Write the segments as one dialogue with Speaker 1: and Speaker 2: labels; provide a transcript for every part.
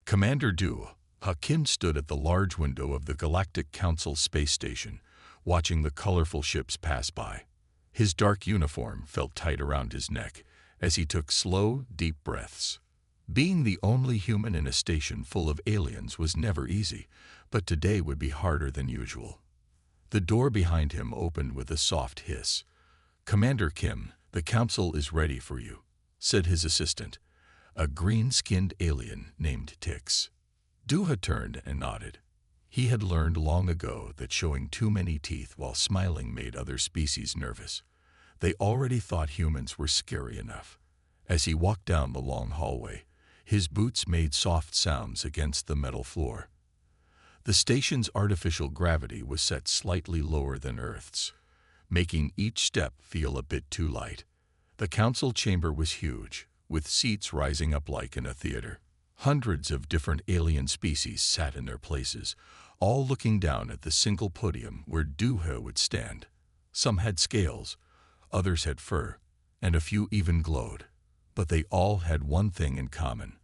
Speaker 1: Commander Du Hakim stood at the large window of the Galactic Council space station, watching the colorful ships pass by. His dark uniform felt tight around his neck as he took slow, deep breaths. Being the only human in a station full of aliens was never easy, but today would be harder than usual. The door behind him opened with a soft hiss. "Commander Kim, the council is ready for you," said his assistant, a green-skinned alien named Tix. Duha turned and nodded. He had learned long ago that showing too many teeth while smiling made other species nervous. They already thought humans were scary enough. As he walked down the long hallway, his boots made soft sounds against the metal floor. The station's artificial gravity was set slightly lower than Earth's, making each step feel a bit too light. The council chamber was huge, with seats rising up like in a theater. Hundreds of different alien species sat in their places, all looking down at the single podium where Duha would stand. Some had scales, others had fur, and a few even glowed. But they all had one thing in common.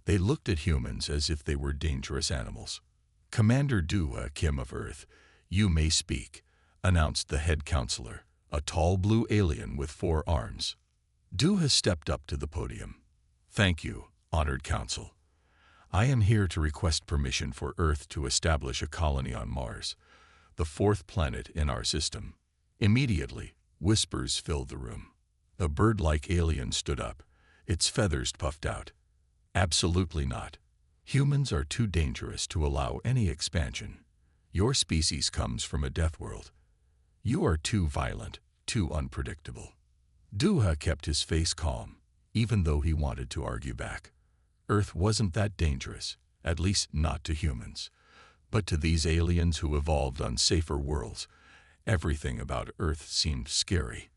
Speaker 1: They looked at humans as if they were dangerous animals. "Commander Duha Kim of Earth, you may speak," announced the head counselor, a tall blue alien with 4 arms. Duha stepped up to the podium. "Thank you, honored council. I am here to request permission for Earth to establish a colony on Mars, the 4th planet in our system." Immediately, whispers filled the room. A bird-like alien stood up, its feathers puffed out. "Absolutely not. Humans are too dangerous to allow any expansion. Your species comes from a death world. You are too violent, too unpredictable." Duha kept his face calm, even though he wanted to argue back. Earth wasn't that dangerous, at least not to humans. But to these aliens who evolved on safer worlds, everything about Earth seemed scary.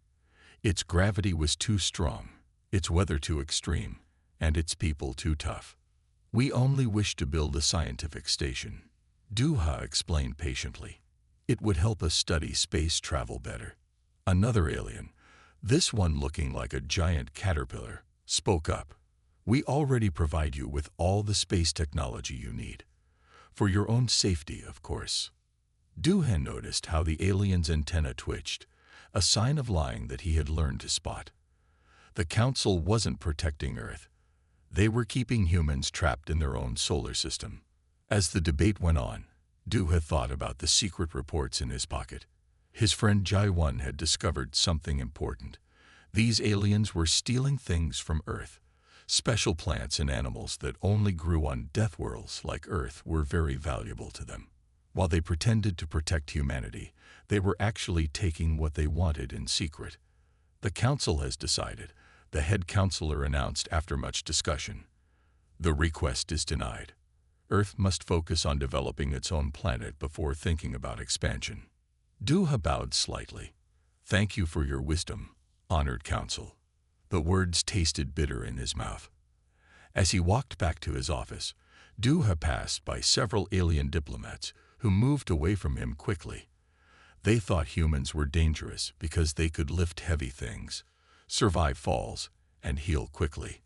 Speaker 1: Its gravity was too strong, its weather too extreme, and its people too tough. "We only wish to build a scientific station," Duha explained patiently. "It would help us study space travel better." Another alien, this one looking like a giant caterpillar, spoke up. "We already provide you with all the space technology you need. For your own safety, of course." Duha noticed how the alien's antenna twitched, a sign of lying that he had learned to spot. The council wasn't protecting Earth. They were keeping humans trapped in their own solar system. As the debate went on, Duha thought about the secret reports in his pocket. His friend Jai-1 had discovered something important. These aliens were stealing things from Earth. Special plants and animals that only grew on death worlds like Earth were very valuable to them. While they pretended to protect humanity, they were actually taking what they wanted in secret. "The council has decided," the head counselor announced after much discussion. "The request is denied. Earth must focus on developing its own planet before thinking about expansion." Duha bowed slightly. "Thank you for your wisdom, honored council." The words tasted bitter in his mouth. As he walked back to his office, Duha passed by several alien diplomats who moved away from him quickly. They thought humans were dangerous because they could lift heavy things, survive falls, and heal quickly.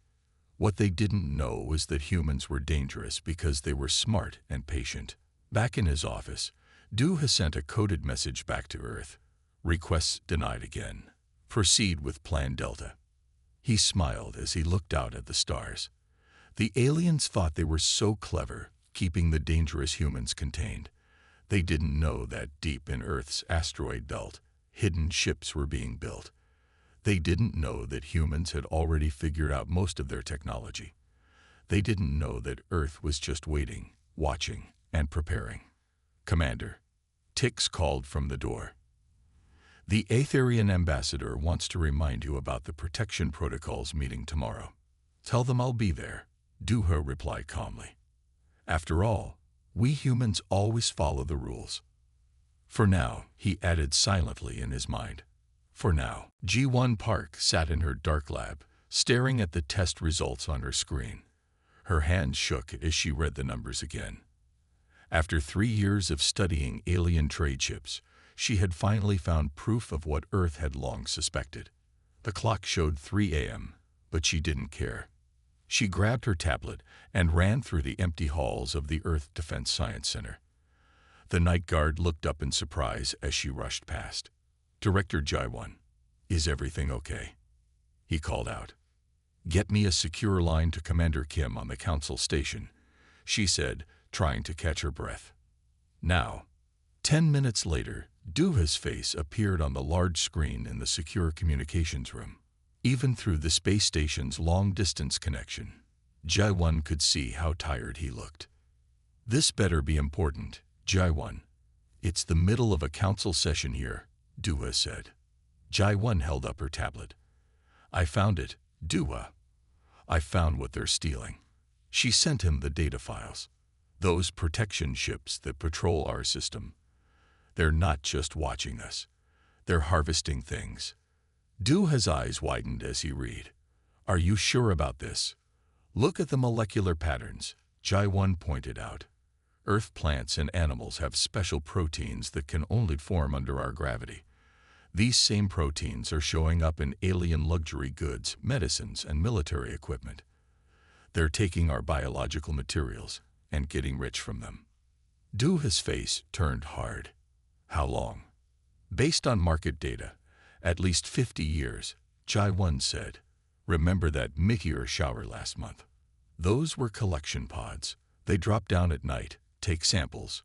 Speaker 1: What they didn't know was that humans were dangerous because they were smart and patient. Back in his office, Duha sent a coded message back to Earth. "Requests denied again. Proceed with Plan Delta." He smiled as he looked out at the stars. The aliens thought they were so clever, keeping the dangerous humans contained. They didn't know that deep in Earth's asteroid belt, hidden ships were being built. They didn't know that humans had already figured out most of their technology. They didn't know that Earth was just waiting, watching, and preparing. "Commander," Tix called from the door. "The Aetherian ambassador wants to remind you about the protection protocols meeting tomorrow." "Tell them I'll be there," Duha replied calmly. "After all, we humans always follow the rules." "For now," he added silently in his mind. "For now." G1 Park sat in her dark lab, staring at the test results on her screen. Her hands shook as she read the numbers again. After 3 years of studying alien trade ships, she had finally found proof of what Earth had long suspected. The clock showed 3 a.m., but she didn't care. She grabbed her tablet and ran through the empty halls of the Earth Defense Science Center. The night guard looked up in surprise as she rushed past. "Director Jaiwan, is everything okay?" he called out. "Get me a secure line to Commander Kim on the Council Station," she said, trying to catch her breath. Now, 10 minutes later, Duha's face appeared on the large screen in the secure communications room. Even through the space station's long-distance connection, Jaiwan could see how tired he looked. "This better be important, Jaiwan. It's the middle of a council session here," Duha said. Jaiwan held up her tablet. "I found it, Duha. I found what they're stealing." She sent him the data files. "Those protection ships that patrol our system. They're not just watching us. They're harvesting things." Duha's eyes widened as he read. "Are you sure about this?" "Look at the molecular patterns," Jaiwan pointed out. "Earth plants and animals have special proteins that can only form under our gravity. These same proteins are showing up in alien luxury goods, medicines, and military equipment. They're taking our biological materials and getting rich from them." Duha's face turned hard. "How long?" "Based on market data, at least 50 years, Jaiwan said. "Remember that meteor shower last month? Those were collection pods. They drop down at night, take samples,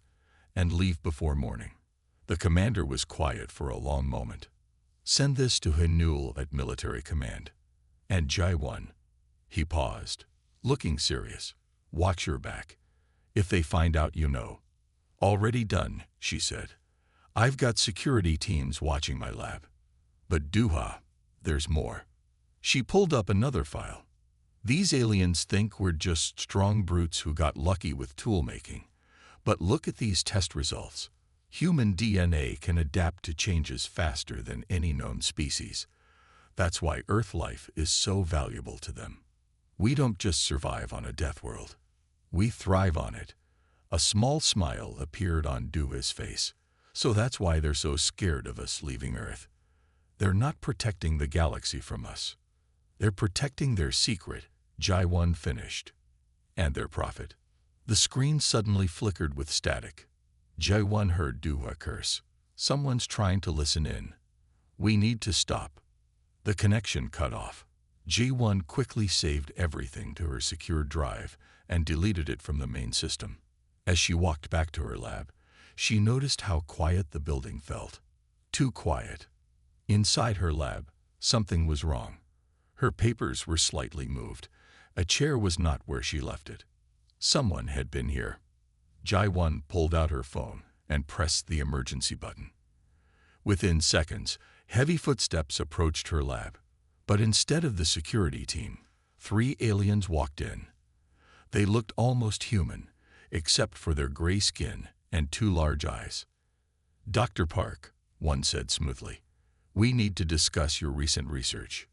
Speaker 1: and leave before morning." The commander was quiet for a long moment. "Send this to Hanul at military command. And Jaiwan." He paused, looking serious. "Watch your back. If they find out, you know." "Already done," she said. "I've got security teams watching my lab." "But Duha, there's more." She pulled up another file. "These aliens think we're just strong brutes who got lucky with tool making. But look at these test results. Human DNA can adapt to changes faster than any known species. That's why Earth life is so valuable to them. We don't just survive on a death world. We thrive on it." A small smile appeared on Duha's face. "So that's why they're so scared of us leaving Earth. They're not protecting the galaxy from us. They're protecting their secret," Jaiwan finished. "And their profit." The screen suddenly flickered with static. Jaiwan heard Duha curse. "Someone's trying to listen in. We need to stop." The connection cut off. Jaiwan quickly saved everything to her secure drive and deleted it from the main system. As she walked back to her lab, she noticed how quiet the building felt. Too quiet. Inside her lab, something was wrong. Her papers were slightly moved. A chair was not where she left it. Someone had been here. Jaiwan pulled out her phone and pressed the emergency button. Within seconds, heavy footsteps approached her lab. But instead of the security team, 3 aliens walked in. They looked almost human, except for their gray skin and 2 large eyes. "Dr. Park," one said smoothly, "we need to discuss your recent research."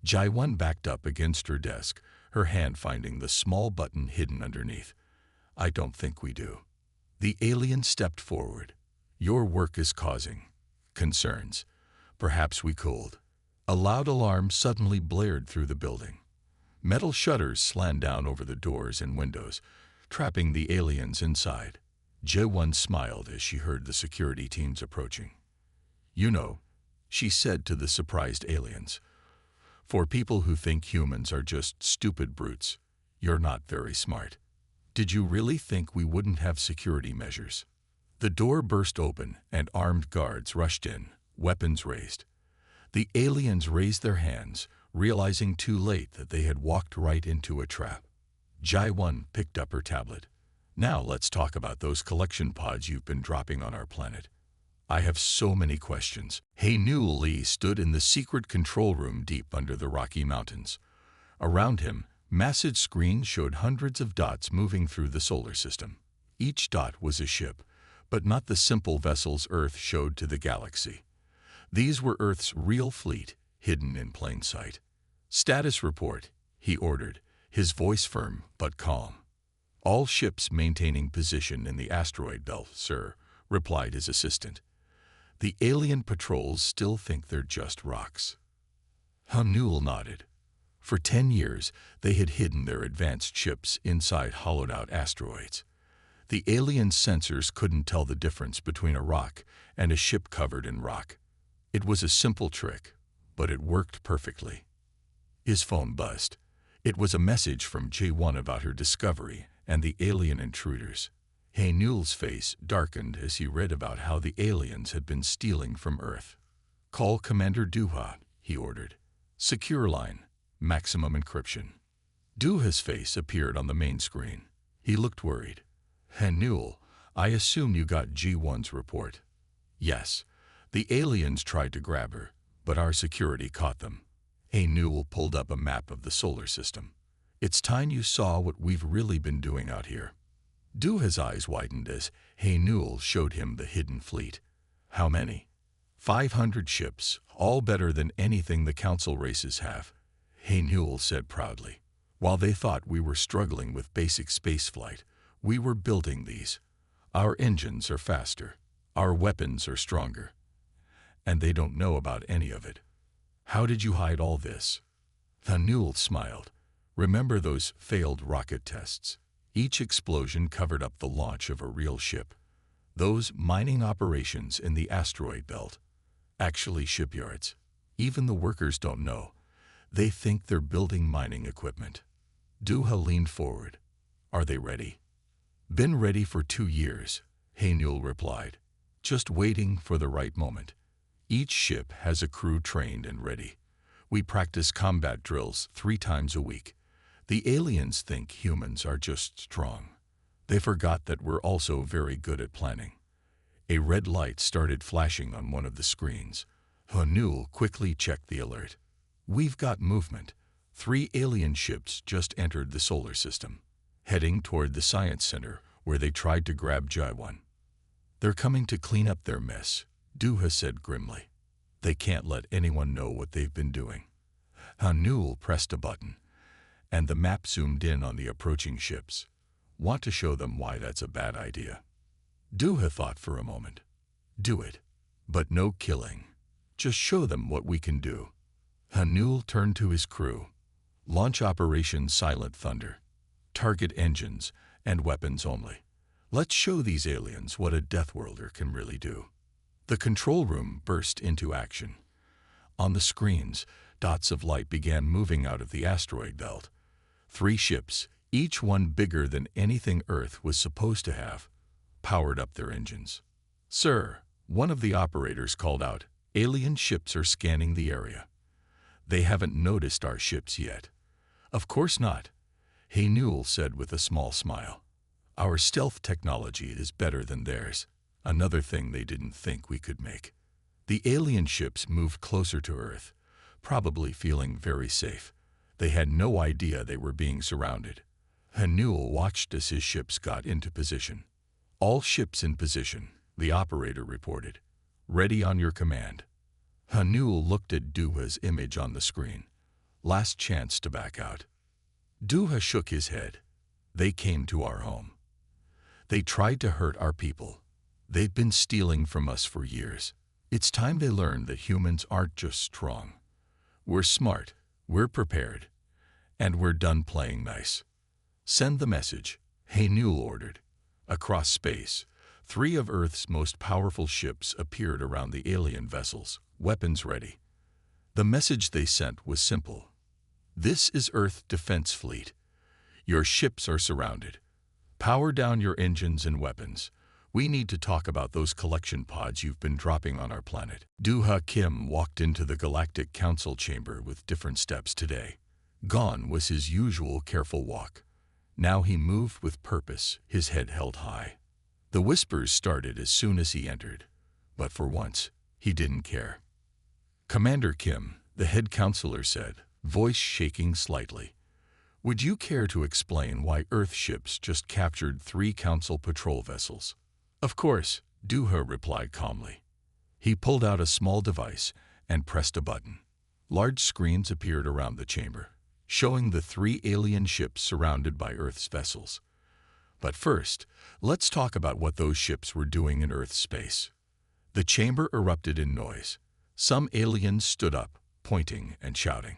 Speaker 1: Jaiwan backed up against her desk, her hand finding the small button hidden underneath. "I don't think we do." The alien stepped forward. "Your work is causing concerns. Perhaps we could." A loud alarm suddenly blared through the building. Metal shutters slammed down over the doors and windows, trapping the aliens inside. Jaiwan smiled as she heard the security teams approaching. "You know," she said to the surprised aliens, "for people who think humans are just stupid brutes, you're not very smart. Did you really think we wouldn't have security measures?" The door burst open and armed guards rushed in, weapons raised. The aliens raised their hands, realizing too late that they had walked right into a trap. Jaiwan picked up her tablet. "Now let's talk about those collection pods you've been dropping on our planet. I have so many questions." Hanul Lee stood in the secret control room deep under the Rocky Mountains. Around him, massive screens showed hundreds of dots moving through the solar system. Each dot was a ship, but not the simple vessels Earth showed to the galaxy. These were Earth's real fleet, hidden in plain sight. "Status report," he ordered, his voice firm but calm. "All ships maintaining position in the asteroid belt, sir," replied his assistant. "The alien patrols still think they're just rocks." Hanul nodded. For 10 years, they had hidden their advanced ships inside hollowed-out asteroids. The alien sensors couldn't tell the difference between a rock and a ship covered in rock. It was a simple trick, but it worked perfectly. His phone buzzed. It was a message from J1 about her discovery and the alien intruders. Newell's face darkened as he read about how the aliens had been stealing from Earth. "Call Commander Duha," he ordered. "Secure line, maximum encryption." Duha's face appeared on the main screen. He looked worried. "Newell, I assume you got G1's report." "Yes. The aliens tried to grab her, but our security caught them." Newell pulled up a map of the solar system. "It's time you saw what we've really been doing out here." Duha's eyes widened as Newell showed him the hidden fleet. "How many?" 500 ships, all better than anything the Council races have," Newell said proudly. "While they thought we were struggling with basic spaceflight, we were building these. Our engines are faster, our weapons are stronger, and they don't know about any of it." "How did you hide all this?" Newell smiled. "Remember those failed rocket tests? Each explosion covered up the launch of a real ship. Those mining operations in the asteroid belt. Actually shipyards. Even the workers don't know. They think they're building mining equipment." Duha leaned forward. "Are they ready?" "Been ready for 2 years," Newell replied. "Just waiting for the right moment. Each ship has a crew trained and ready. We practice combat drills 3 times a week. The aliens think humans are just strong. They forgot that we're also very good at planning." A red light started flashing on one of the screens. Newell quickly checked the alert. "We've got movement. 3 alien ships just entered the solar system, heading toward the science center where they tried to grab J1. They're coming to clean up their mess," Duha said grimly. "They can't let anyone know what they've been doing." Newell pressed a button, and the map zoomed in on the approaching ships. "Want to show them why that's a bad idea." Duha thought for a moment. "Do it, but no killing. Just show them what we can do." Newell turned to his crew. "Launch Operation Silent Thunder. Target engines and weapons only. Let's show these aliens what a Deathworlder can really do." The control room burst into action. On the screens, dots of light began moving out of the asteroid belt. 3 ships, each one bigger than anything Earth was supposed to have, powered up their engines. "Sir," one of the operators called out, "alien ships are scanning the area. They haven't noticed our ships yet." "Of course not," Newell said with a small smile. "Our stealth technology is better than theirs, another thing they didn't think we could make." The alien ships moved closer to Earth, probably feeling very safe. They had no idea they were being surrounded. Newell watched as his ships got into position. "All ships in position," the operator reported. "Ready on your command." Newell looked at Duha's image on the screen. "Last chance to back out." Duha shook his head. "They came to our home. They tried to hurt our people. They've been stealing from us for years. It's time they learned that humans aren't just strong. We're smart, we're prepared, and we're done playing nice. Send the message," Newell ordered. Across space, 3 of Earth's most powerful ships appeared around the alien vessels, weapons ready. The message they sent was simple. "This is Earth Defense Fleet. Your ships are surrounded. Power down your engines and weapons. We need to talk about those collection pods you've been dropping on our planet." Duha Kim walked into the Galactic Council chamber with different steps today. Gone was his usual careful walk. Now he moved with purpose, his head held high. The whispers started as soon as he entered, but for once, he didn't care. "Commander Kim," the head counselor said, voice shaking slightly, "would you care to explain why Earth ships just captured 3 Council patrol vessels?" "Of course," Duha replied calmly. He pulled out a small device and pressed a button. Large screens appeared around the chamber, showing the 3 alien ships surrounded by Earth's vessels. But first, let's talk about what those ships were doing in Earth's space. The chamber erupted in noise. Some aliens stood up, pointing and shouting.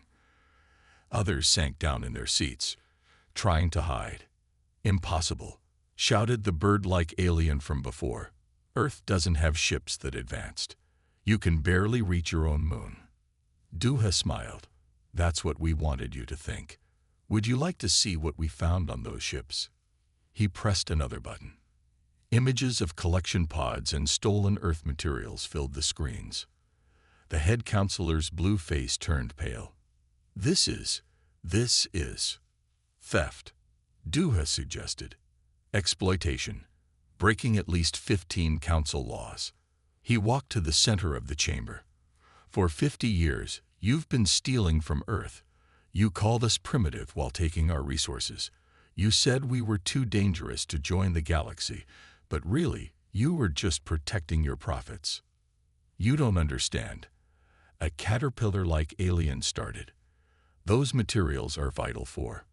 Speaker 1: Others sank down in their seats, trying to hide. "Impossible," shouted the bird-like alien from before. "Earth doesn't have ships that advanced. You can barely reach your own moon." Duha smiled. "That's what we wanted you to think. Would you like to see what we found on those ships?" He pressed another button. Images of collection pods and stolen Earth materials filled the screens. The head counselor's blue face turned pale. This is theft," Duha suggested. "Exploitation, breaking at least 15 council laws." He walked to the center of the chamber. "For 50 years, you've been stealing from Earth. You called us primitive while taking our resources. You said we were too dangerous to join the galaxy, but really, you were just protecting your profits." "You don't understand." A caterpillar-like alien started. "Those materials are vital for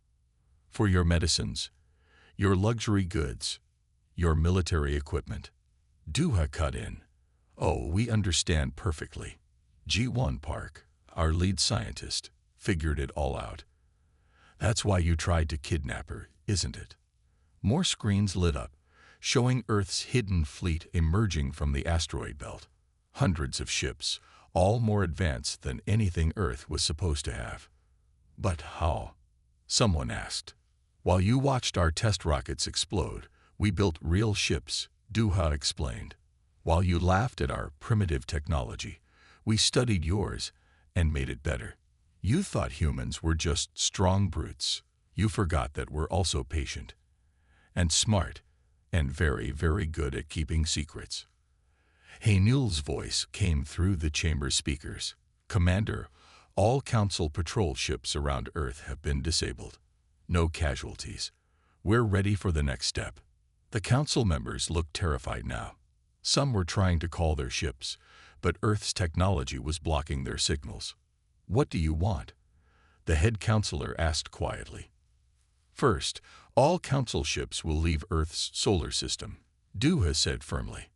Speaker 1: your medicines, your luxury goods, your military equipment." Duha cut in. "Oh, we understand perfectly. G1 Park, our lead scientist, figured it all out. That's why you tried to kidnap her, isn't it?" More screens lit up, showing Earth's hidden fleet emerging from the asteroid belt. Hundreds of ships, all more advanced than anything Earth was supposed to have. "But how?" someone asked. "While you watched our test rockets explode, we built real ships," Duha explained. "While you laughed at our primitive technology, we studied yours and made it better. You thought humans were just strong brutes. You forgot that we're also patient and smart and very, very good at keeping secrets." Haynul's voice came through the chamber speakers. "Commander, all Council patrol ships around Earth have been disabled. No casualties. We're ready for the next step." The Council members looked terrified now. Some were trying to call their ships, but Earth's technology was blocking their signals. "What do you want?" the head counselor asked quietly. "First, all Council ships will leave Earth's solar system," Duha said firmly.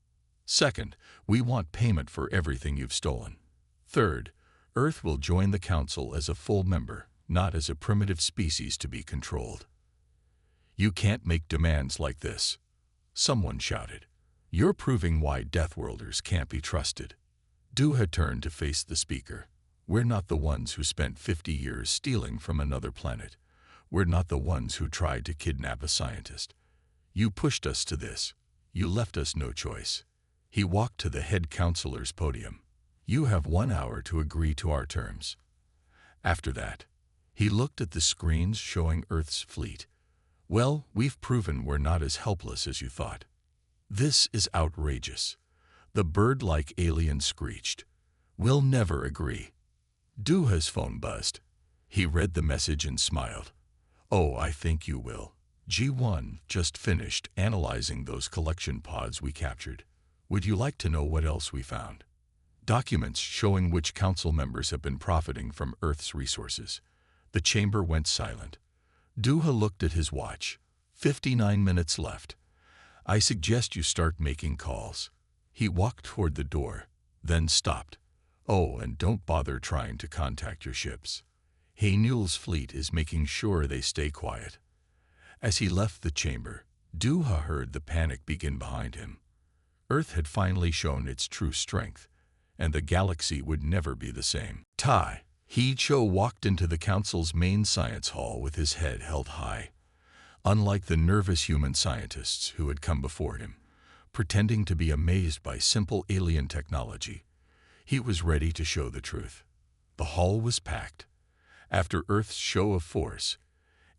Speaker 1: "Second, we want payment for everything you've stolen. Third, Earth will join the Council as a full member, not as a primitive species to be controlled." "You can't make demands like this," someone shouted. "You're proving why Deathworlders can't be trusted." Duha turned to face the speaker. "We're not the ones who spent 50 years stealing from another planet. We're not the ones who tried to kidnap a scientist. You pushed us to this. You left us no choice." He walked to the head counselor's podium. "You have 1 hour to agree to our terms. After that," he looked at the screens showing Earth's fleet. "Well, we've proven we're not as helpless as you thought." "This is outrageous," the bird-like alien screeched. "We'll never agree." Duha's phone buzzed. He read the message and smiled. "Oh, I think you will. G1 just finished analyzing those collection pods we captured. Would you like to know what else we found?" "Documents showing which Council members have been profiting from Earth's resources." The chamber went silent. Duha looked at his watch. 59 minutes left. "I suggest you start making calls." He walked toward the door, then stopped. "Oh, and don't bother trying to contact your ships. Haynul's fleet is making sure they stay quiet." As he left the chamber, Duha heard the panic begin behind him. Earth had finally shown its true strength, and the galaxy would never be the same. He-Cho walked into the Council's main science hall with his head held high. Unlike the nervous human scientists who had come before him, pretending to be amazed by simple alien technology, he was ready to show the truth. The hall was packed. After Earth's show of force,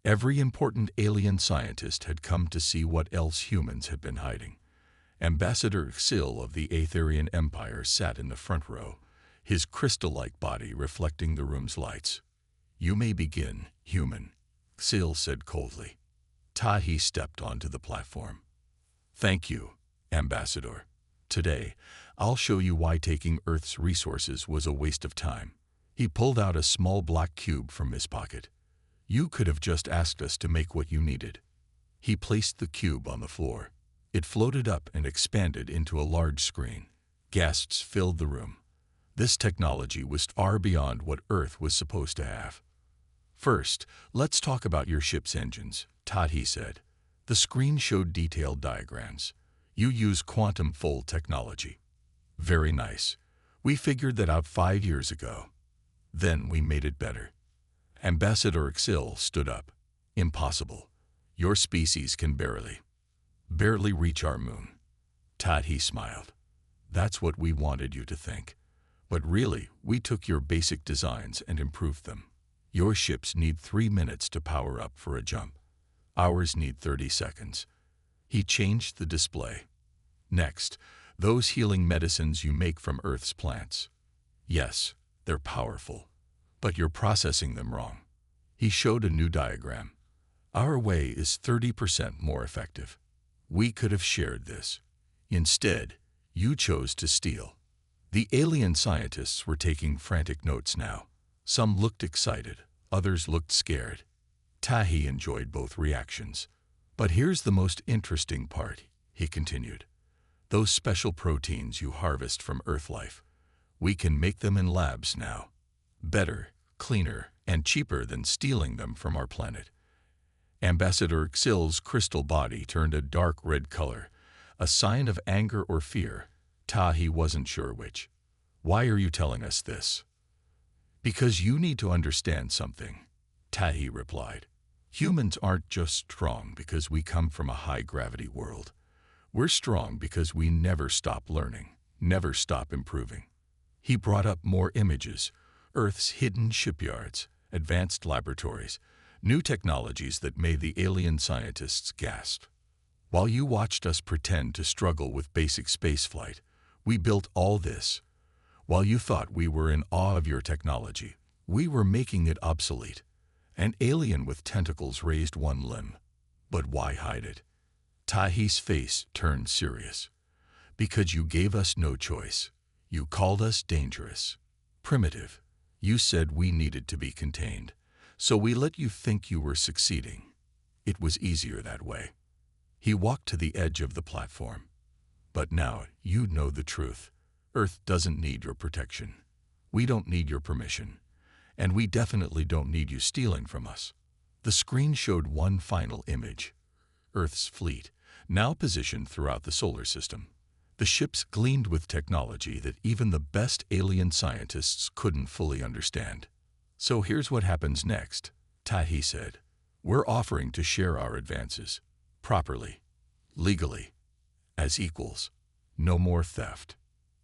Speaker 1: every important alien scientist had come to see what else humans had been hiding. Ambassador Xil of the Aetherian Empire sat in the front row, his crystal-like body reflecting the room's lights. "You may begin, human," Xil said coldly. Tahi stepped onto the platform. "Thank you, Ambassador. Today, I'll show you why taking Earth's resources was a waste of time." He pulled out a small black cube from his pocket. "You could have just asked us to make what you needed." He placed the cube on the floor. It floated up and expanded into a large screen. Gasps filled the room. This technology was far beyond what Earth was supposed to have. First, let's talk about your ship's engines, Tahi said. The screen showed detailed diagrams. You use quantum fold technology. Very nice. We figured that out 5 years ago. Then we made it better. Ambassador Exil stood up. Impossible. Your species can barely reach our moon. Tahi smiled. That's what we wanted you to think. But really, we took your basic designs and improved them. Your ships need 3 minutes to power up for a jump. Ours need 30 seconds. He changed the display. Next, those healing medicines you make from Earth's plants. Yes, they're powerful, but you're processing them wrong. He showed a new diagram. Our way is 30% more effective. We could have shared this. Instead, you chose to steal. The alien scientists were taking frantic notes now. Some looked excited, others looked scared. Tahi enjoyed both reactions. But here's the most interesting part, he continued. Those special proteins you harvest from Earth life, we can make them in labs now. Better, cleaner, and cheaper than stealing them from our planet. Ambassador Xil's crystal body turned a dark red color, a sign of anger or fear. Tahi wasn't sure which. Why are you telling us this? Because you need to understand something, Tahi replied. Humans aren't just strong because we come from a high-gravity world. We're strong because we never stop learning, never stop improving. He brought up more images, Earth's hidden shipyards, advanced laboratories, new technologies that made the alien scientists gasp. While you watched us pretend to struggle with basic spaceflight, we built all this. While you thought we were in awe of your technology, we were making it obsolete. An alien with tentacles raised one limb. But why hide it? Tahi's face turned serious. Because you gave us no choice. You called us dangerous, primitive. You said we needed to be contained. So we let you think you were succeeding. It was easier that way. He walked to the edge of the platform. But now you know the truth. Earth doesn't need your protection. We don't need your permission. And we definitely don't need you stealing from us. The screen showed one final image. Earth's fleet, now positioned throughout the solar system. The ships gleamed with technology that even the best alien scientists couldn't fully understand. So here's what happens next, Tahi said. We're offering to share our advances. Properly. Legally. As equals. No more theft.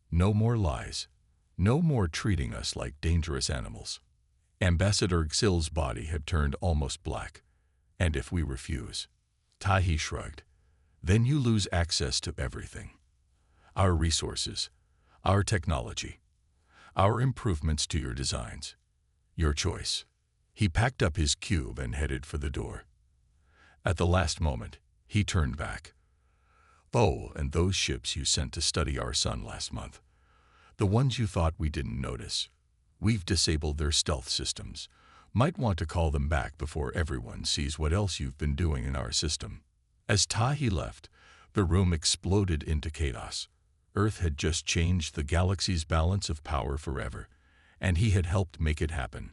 Speaker 1: No more lies. No more treating us like dangerous animals. Ambassador Xil's body had turned almost black. And if we refuse? Tahi shrugged. Then you lose access to everything. Our resources, our technology, our improvements to your designs. Your choice. He packed up his cube and headed for the door. At the last moment, he turned back. Oh, and those ships you sent to study our sun last month. The ones you thought we didn't notice. We've disabled their stealth systems. Might want to call them back before everyone sees what else you've been doing in our system. As Tahi left, the room exploded into chaos. Earth had just changed the galaxy's balance of power forever, and he had helped make it happen.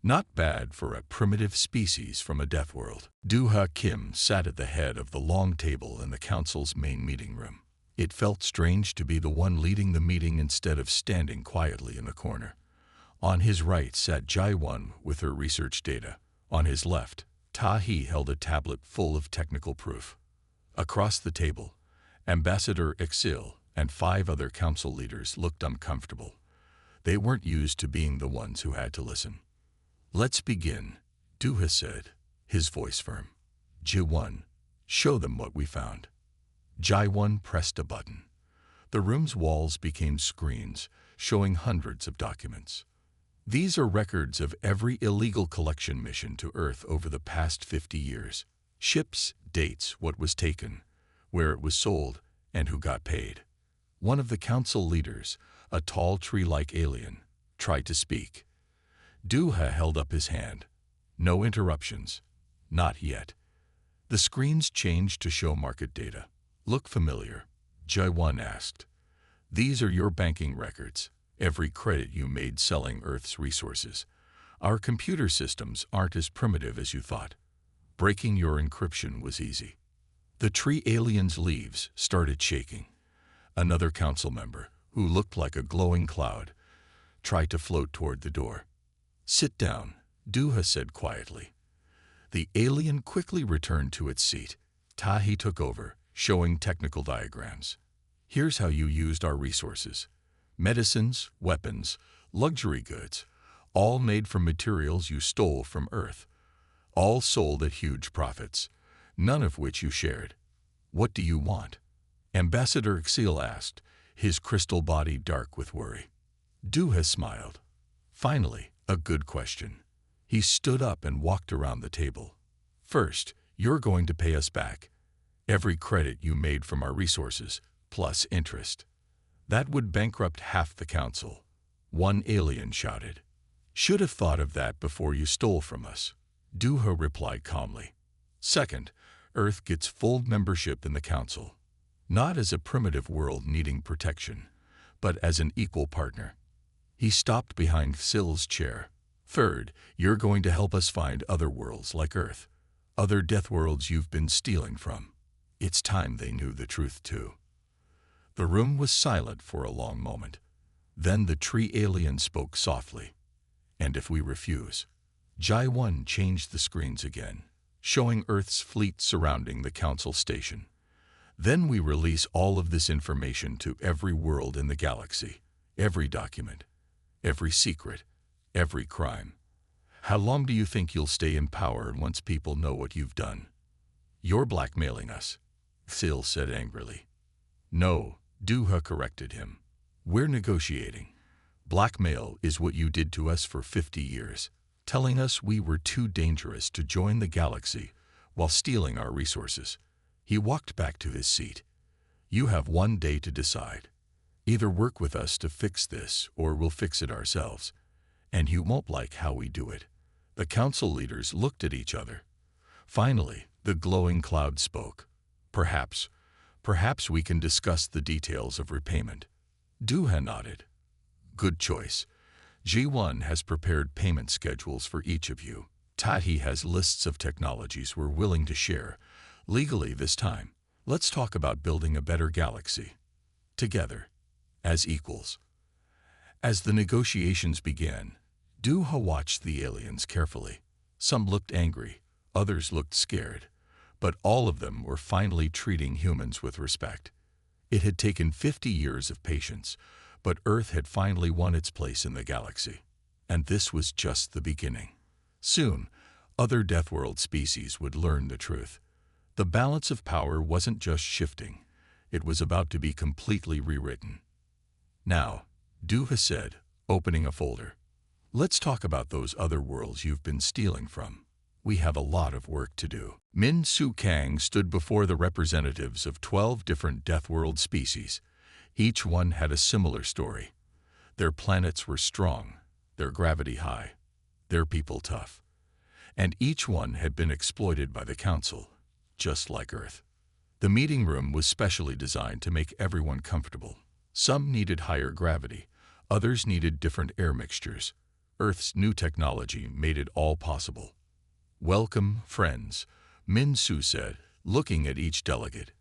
Speaker 1: Not bad for a primitive species from a death world. Duha Kim sat at the head of the long table in the council's main meeting room. It felt strange to be the one leading the meeting instead of standing quietly in the corner. On his right sat Jai-Won with her research data. On his left, Tahi held a tablet full of technical proof. Across the table, Ambassador Exil and 5 other council leaders looked uncomfortable. They weren't used to being the ones who had to listen. Let's begin, Duha said, his voice firm. Ji-Won, show them what we found. Jai-Won pressed a button. The room's walls became screens, showing hundreds of documents. These are records of every illegal collection mission to Earth over the past 50 years. Ships, dates, what was taken, where it was sold, and who got paid. One of the council leaders, a tall tree-like alien, tried to speak. Duha held up his hand. No interruptions. Not yet. The screens changed to show market data. Look familiar? Jai-Won asked. These are your banking records. Every credit you made selling Earth's resources. Our computer systems aren't as primitive as you thought. Breaking your encryption was easy. The tree alien's leaves started shaking. Another council member, who looked like a glowing cloud, tried to float toward the door. "Sit down," Duha said quietly. The alien quickly returned to its seat. Tahi took over, showing technical diagrams. "Here's how you used our resources. Medicines, weapons, luxury goods, all made from materials you stole from Earth. All sold at huge profits, none of which you shared. What do you want?" Ambassador Xil asked, his crystal body dark with worry. Duha smiled. "Finally, a good question." He stood up and walked around the table. "First, you're going to pay us back every credit you made from our resources, plus interest." "That would bankrupt half the council," one alien shouted. "Should have thought of that before you stole from us," Duha replied calmly. "Second, Earth gets full membership in the council, not as a primitive world needing protection, but as an equal partner." He stopped behind Xil's chair. "Third, you're going to help us find other worlds like Earth, other death worlds you've been stealing from." It's time they knew the truth too. The room was silent for a long moment. Then the tree alien spoke softly. "And if we refuse?" Jai 1 changed the screens again, showing Earth's fleet surrounding the council station. "Then we release all of this information to every world in the galaxy, every document, every secret, every crime. How long do you think you'll stay in power once people know what you've done?" "You're blackmailing us," Xil said angrily. "No," Duha corrected him. "We're negotiating. Blackmail is what you did to us for 50 years, telling us we were too dangerous to join the galaxy while stealing our resources." He walked back to his seat. "You have 1 day to decide. Either work with us to fix this, or we'll fix it ourselves. And you won't like how we do it." The council leaders looked at each other. Finally, the glowing cloud spoke. Perhaps we can discuss the details of repayment." Duha nodded. "Good choice. G1 has prepared payment schedules for each of you. Tahi has lists of technologies we're willing to share, legally this time. Let's talk about building a better galaxy. Together, as equals." As the negotiations began, Duha watched the aliens carefully. Some looked angry, others looked scared, but all of them were finally treating humans with respect. It had taken 50 years of patience, but Earth had finally won its place in the galaxy. And this was just the beginning. Soon, other Deathworld species would learn the truth. The balance of power wasn't just shifting, it was about to be completely rewritten. "Now," Duha said, opening a folder, "let's talk about those other worlds you've been stealing from. We have a lot of work to do." Min Su Kang stood before the representatives of 12 different Deathworld species. Each one had a similar story. Their planets were strong, their gravity high, their people tough. And each one had been exploited by the Council, just like Earth. The meeting room was specially designed to make everyone comfortable. Some needed higher gravity, others needed different air mixtures. Earth's new technology made it all possible. "Welcome, friends," Min Su said, looking at each delegate.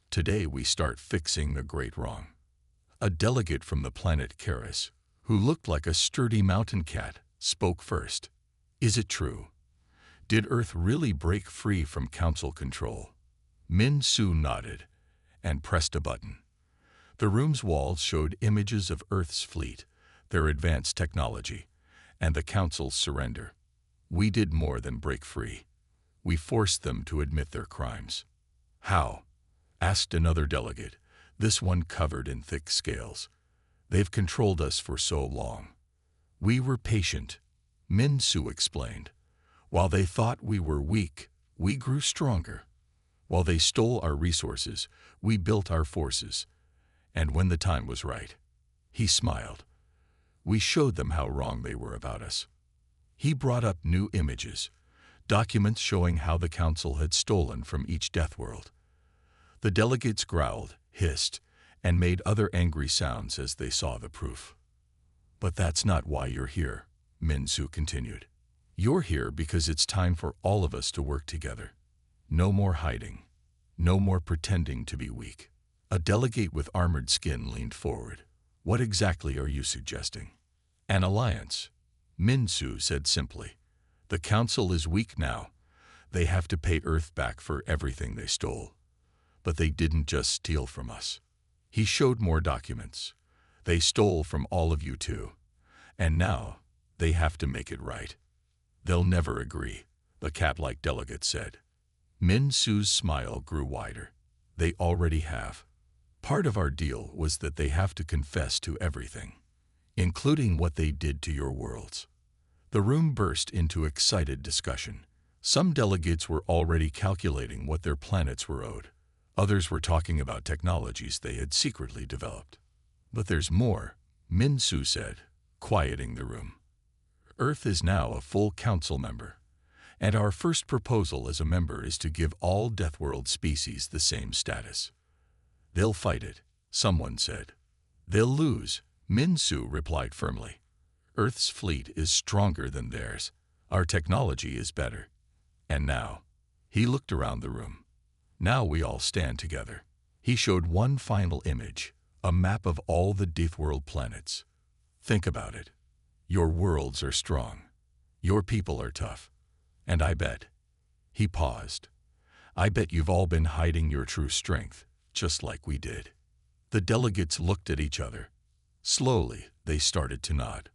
Speaker 1: "Today we start fixing the great wrong." A delegate from the planet Karis, who looked like a sturdy mountain cat, spoke first. "Is it true? Did Earth really break free from Council control?" Min Su nodded and pressed a button. The room's walls showed images of Earth's fleet, their advanced technology, and the Council's surrender. "We did more than break free. We forced them to admit their crimes." "How?" asked another delegate, this one covered in thick scales. "They've controlled us for so long. We were patient," Min Su explained. "While they thought we were weak, we grew stronger. While they stole our resources, we built our forces. And when the time was right," he smiled, "we showed them how wrong they were about us." He brought up new images, documents showing how the Council had stolen from each Deathworld. The delegates growled, hissed, and made other angry sounds as they saw the proof. "But that's not why you're here," Min Su continued. You're here because it's time for all of us to work together. No more hiding. No more pretending to be weak. A delegate with armored skin leaned forward. What exactly are you suggesting? An alliance. Min-Su said simply. The council is weak now. They have to pay Earth back for everything they stole. But they didn't just steal from us. He showed more documents. They stole from all of you too. And now, they have to make it right. They'll never agree, the cat-like delegate said. Min-Su's smile grew wider. They already have. Part of our deal was that they have to confess to everything, including what they did to your worlds. The room burst into excited discussion. Some delegates were already calculating what their planets were owed. Others were talking about technologies they had secretly developed. But there's more, Min-Su said, quieting the room. Earth is now a full council member, and our first proposal as a member is to give all Deathworld species the same status. They'll fight it, someone said. They'll lose, Min-Su replied firmly. Earth's fleet is stronger than theirs. Our technology is better. And now, he looked around the room. Now we all stand together. He showed one final image, a map of all the Deathworld planets. Think about it. Your worlds are strong. Your people are tough. And I bet. He paused. I bet you've all been hiding your true strength, just like we did. The delegates looked at each other. Slowly, they started to nod.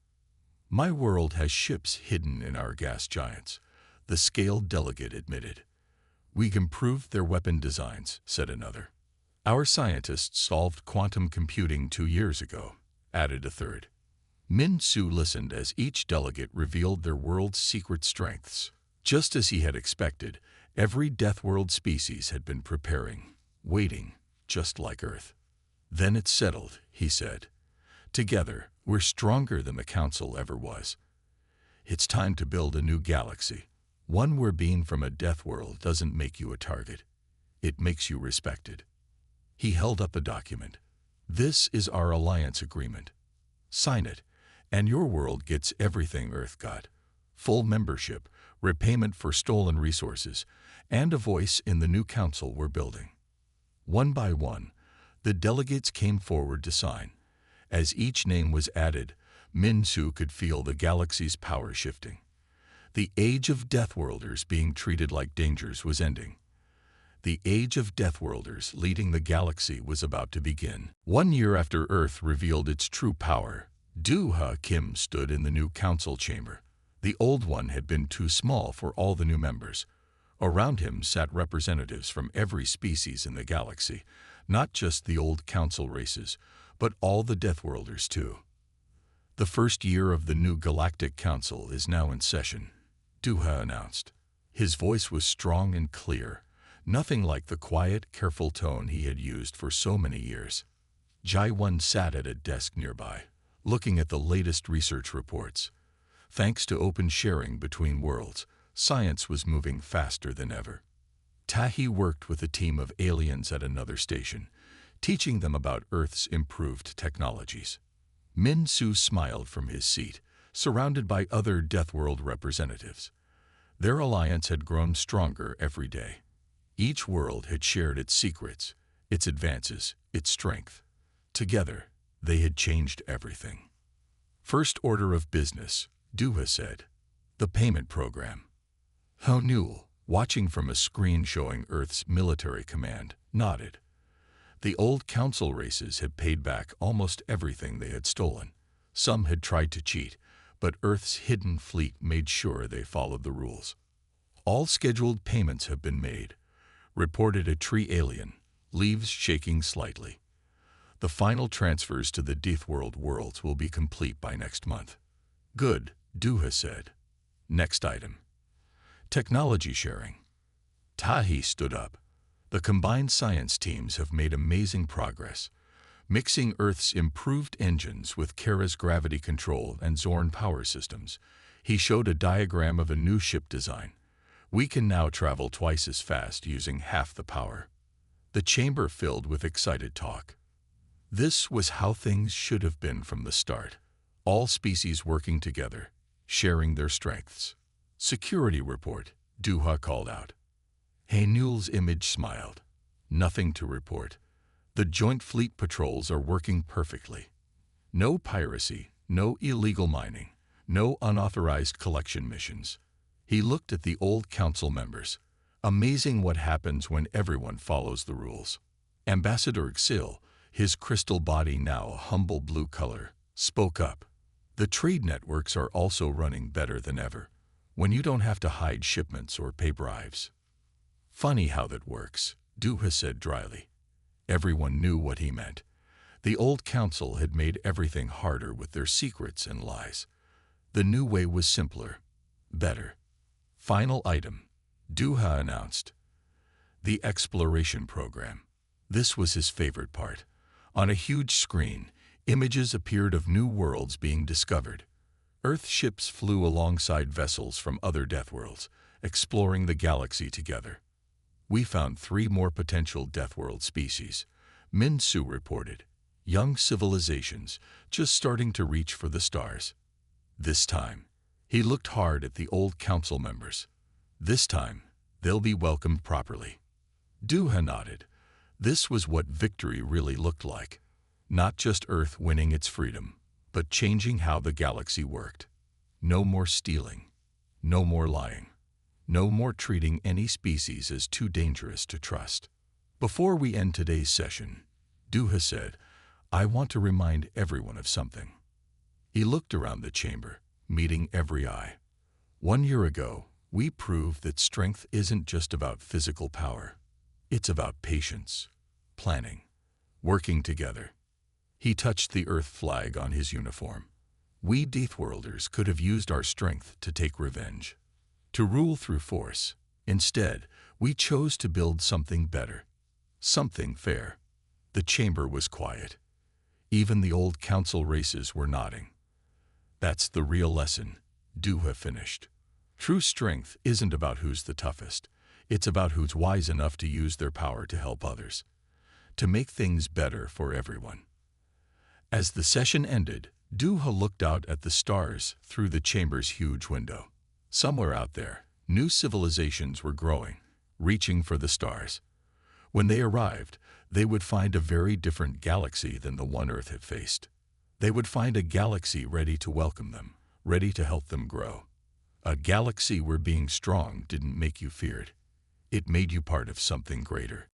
Speaker 1: My world has ships hidden in our gas giants, the scaled delegate admitted. We improved their weapon designs, said another. Our scientists solved quantum computing 2 years ago, added a third. Min-Su listened as each delegate revealed their world's secret strengths. Just as he had expected, every Deathworld species had been preparing, waiting, just like Earth. Then it's settled, he said. Together, we're stronger than the Council ever was. It's time to build a new galaxy, one where being from a Deathworld doesn't make you a target. It makes you respected. He held up a document. This is our alliance agreement. Sign it, and your world gets everything Earth got. Full membership, repayment for stolen resources, and a voice in the new council we're building. One by one, the delegates came forward to sign. As each name was added, Min-Su could feel the galaxy's power shifting. The age of Deathworlders being treated like dangers was ending. The age of Deathworlders leading the galaxy was about to begin. 1 year after Earth revealed its true power, Do-Ha Kim stood in the new council chamber. The old one had been too small for all the new members. Around him sat representatives from every species in the galaxy, not just the old council races, but all the Deathworlders too. The first year of the new Galactic Council is now in session, Do-Ha announced. His voice was strong and clear, nothing like the quiet, careful tone he had used for so many years. Jai-Won sat at a desk nearby, looking at the latest research reports. Thanks to open sharing between worlds, science was moving faster than ever. Tahi worked with a team of aliens at another station, teaching them about Earth's improved technologies. Min-Su smiled from his seat, surrounded by other Deathworld representatives. Their alliance had grown stronger every day. Each world had shared its secrets, its advances, its strength. Together, they had changed everything. First order of business, Do-Ha said. The payment program. Ho Newell, watching from a screen showing Earth's military command, nodded. The old council races had paid back almost everything they had stolen. Some had tried to cheat, but Earth's hidden fleet made sure they followed the rules. All scheduled payments have been made, reported a tree alien, leaves shaking slightly. The final transfers to the Deathworld worlds will be complete by next month. Good, Do-Ha said. Next item. Technology sharing. Tahi stood up. The combined science teams have made amazing progress, mixing Earth's improved engines with Kara's gravity control and Zorn power systems. He showed a diagram of a new ship design. We can now travel twice as fast using half the power. The chamber filled with excited talk. This was how things should have been from the start. All species working together, sharing their strengths. Security report, Duha called out. Haynul's image smiled. Nothing to report. The Joint Fleet patrols are working perfectly. No piracy, no illegal mining, no unauthorized collection missions. He looked at the old council members. Amazing what happens when everyone follows the rules. Ambassador Xil, his crystal body now a humble blue color, spoke up. The trade networks are also running better than ever, when you don't have to hide shipments or pay bribes. Funny how that works, Duha said dryly. Everyone knew what he meant. The old council had made everything harder with their secrets and lies. The new way was simpler, better. Final item, Duha announced. The exploration program. This was his favorite part. On a huge screen, images appeared of new worlds being discovered. Earth ships flew alongside vessels from other Deathworlds, exploring the galaxy together. We found 3 more potential Deathworld species, Min Su reported. Young civilizations, just starting to reach for the stars. This time, he looked hard at the old council members. This time, they'll be welcomed properly. Duha nodded. This was what victory really looked like. Not just Earth winning its freedom, but changing how the galaxy worked. No more stealing. No more lying. No more treating any species as too dangerous to trust. Before we end today's session, Duha said, I want to remind everyone of something. He looked around the chamber, meeting every eye. 1 year ago, we proved that strength isn't just about physical power. It's about patience, planning, working together. He touched the Earth flag on his uniform. We Deathworlders could have used our strength to take revenge, to rule through force. Instead, we chose to build something better, something fair. The chamber was quiet. Even the old council races were nodding. That's the real lesson, Duha finished. True strength isn't about who's the toughest. It's about who's wise enough to use their power to help others, to make things better for everyone. As the session ended, Duha looked out at the stars through the chamber's huge window. Somewhere out there, new civilizations were growing, reaching for the stars. When they arrived, they would find a very different galaxy than the one Earth had faced. They would find a galaxy ready to welcome them, ready to help them grow. A galaxy where being strong didn't make you feared. It made you part of something greater.